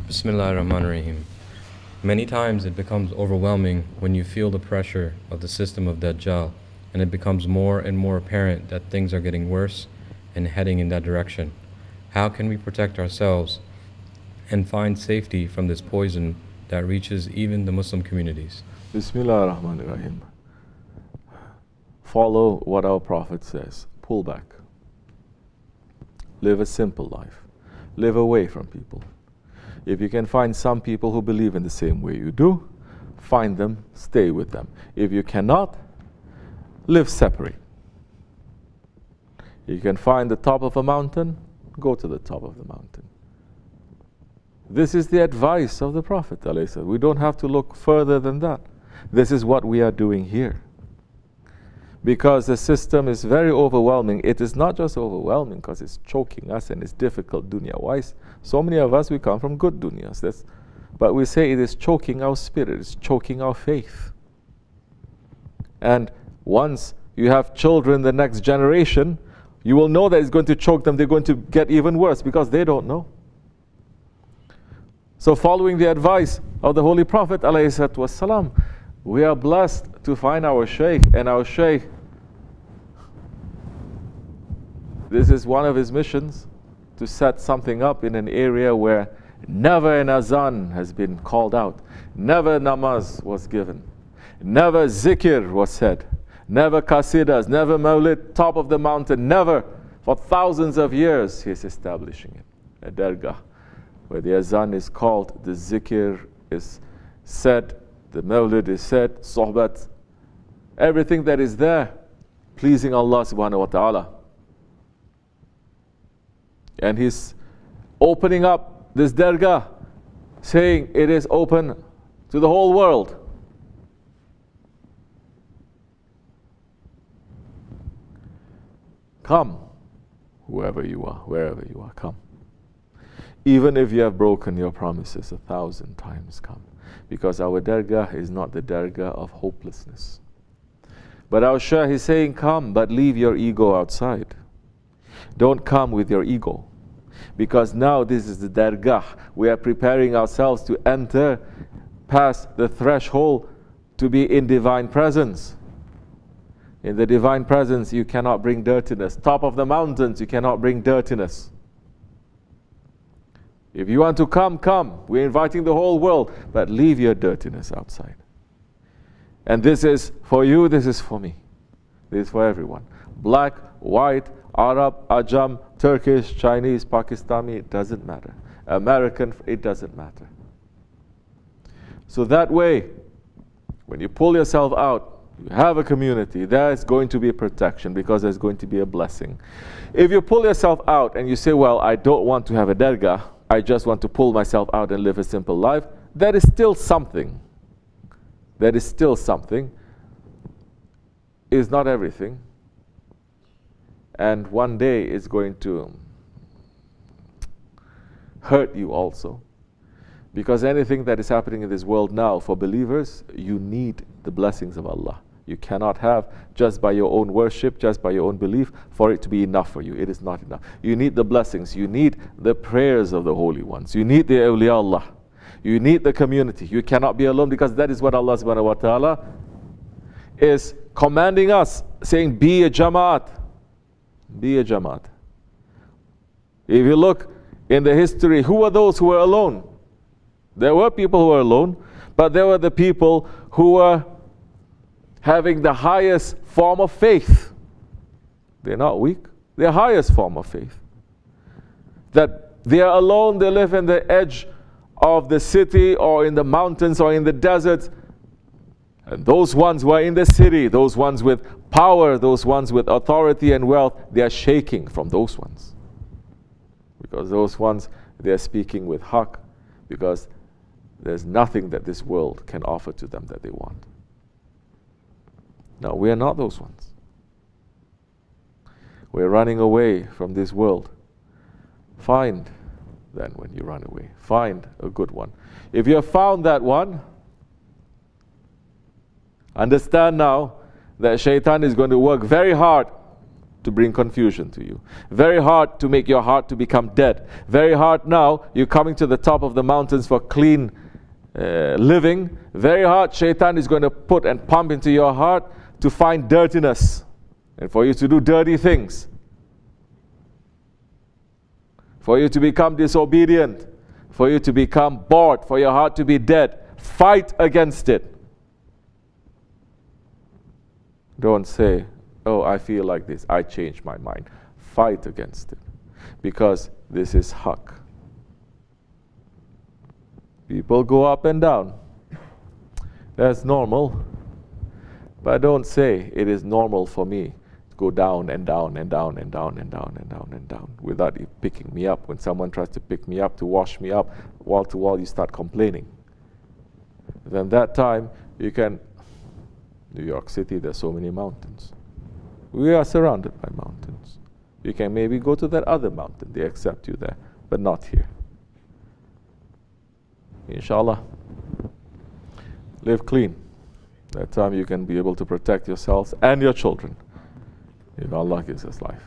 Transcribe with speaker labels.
Speaker 1: Bismillahirrahmanirrahim. Many times it becomes overwhelming when you feel the pressure of the system of Dajjal, and it becomes more and more apparent that things are getting worse and heading in that direction. How can we protect ourselves and find safety from this poison that reaches even the Muslim communities?
Speaker 2: Bismillahirrahmanirrahim. Follow what our Prophet says. Pull back. Live a simple life. Live away from people. If you can find some people who believe in the same way you do, find them, stay with them. If you cannot, live separate. If you can find the top of a mountain, go to the top of the mountain. This is the advice of the Prophet ﷺ. We don't have to look further than that. This is what we are doing here. Because the system is very overwhelming. It is not just overwhelming because it's choking us and it's difficult dunya-wise. So many of us, we come from good dunyas. But we say it is choking our spirit, it's choking our faith. And once you have children, the next generation, you will know that it's going to choke them. They're going to get even worse because they don't know. So following the advice of the Holy Prophet ﷺ, we are blessed to find our Shaykh, and our Shaykh, this is one of his missions, to set something up in an area where never an azan has been called out, never namaz was given, never zikr was said, never qasidas, never mawlid, top of the mountain, never. For thousands of years he is establishing it, a dergah, where the azan is called, the zikr is said, the mawlid is said, sohbat, everything that is there, pleasing Allah subhanahu wa ta'ala. And he's opening up this dergah, saying it is open to the whole world. Come, whoever you are, wherever you are, come. Even if you have broken your promises 1,000 times, come. Because our dergah is not the dergah of hopelessness. But our Shaykh is saying, come, but leave your ego outside. Don't come with your ego. Because now this is the dergah. We are preparing ourselves to enter past the threshold to be in divine presence. In the divine presence, you cannot bring dirtiness. Top of the mountains, you cannot bring dirtiness. If you want to come, come. We're inviting the whole world, but leave your dirtiness outside. And this is for you, this is for me. This is for everyone. Black, white, Arab, Ajam, Turkish, Chinese, Pakistani, it doesn't matter. American, it doesn't matter. So that way, when you pull yourself out, you have a community, there is going to be a protection because there's going to be a blessing. If you pull yourself out and you say, well, I don't want to have a dergah, I just want to pull myself out and live a simple life, that is still something. That is still something. It's not everything. And one day it's going to hurt you also. Because anything that is happening in this world now, for believers, you need the blessings of Allah. You cannot have just by your own worship, just by your own belief, for it to be enough for you. It is not enough. You need the blessings. You need the prayers of the holy ones. You need the awliya Allah. You need the community. You cannot be alone because that is what Allah subhanahu wa ta'ala is commanding us, saying, be a Jamad. Be a Jamad. If you look in the history, who are those who were alone? There were people who were alone, but there were the people who were having the highest form of faith. They're not weak. Their highest form of faith. That they are alone, they live in the edge of the city or in the mountains or in the desert. And those ones who are in the city, those ones with power, those ones with authority and wealth, they are shaking from those ones. Because those ones, they are speaking with haqq, because there's nothing that this world can offer to them that they want. No, we are not those ones. We're running away from this world. Find, then, when you run away, find a good one. If you have found that one, understand now that shaitan is going to work very hard to bring confusion to you. Very hard to make your heart to become dead. Very hard now, you're coming to the top of the mountains for clean living. Very hard, shaitan is going to put and pump into your heart to find dirtiness and for you to do dirty things. For you to become disobedient. For you to become bored. For your heart to be dead. Fight against it. Don't say, oh, I feel like this, I changed my mind. Fight against it. Because this is haqq. People go up and down. That's normal. But don't say it is normal for me to go down and down and down and down and down and down and down without it picking me up. When someone tries to pick me up, to wash me up, wall to wall, you start complaining. Then that time, you can, New York City, there's so many mountains. We are surrounded by mountains. You can maybe go to that other mountain, they accept you there, but not here. Inshallah, live clean. That time you can be able to protect yourselves and your children if Allah gives us life.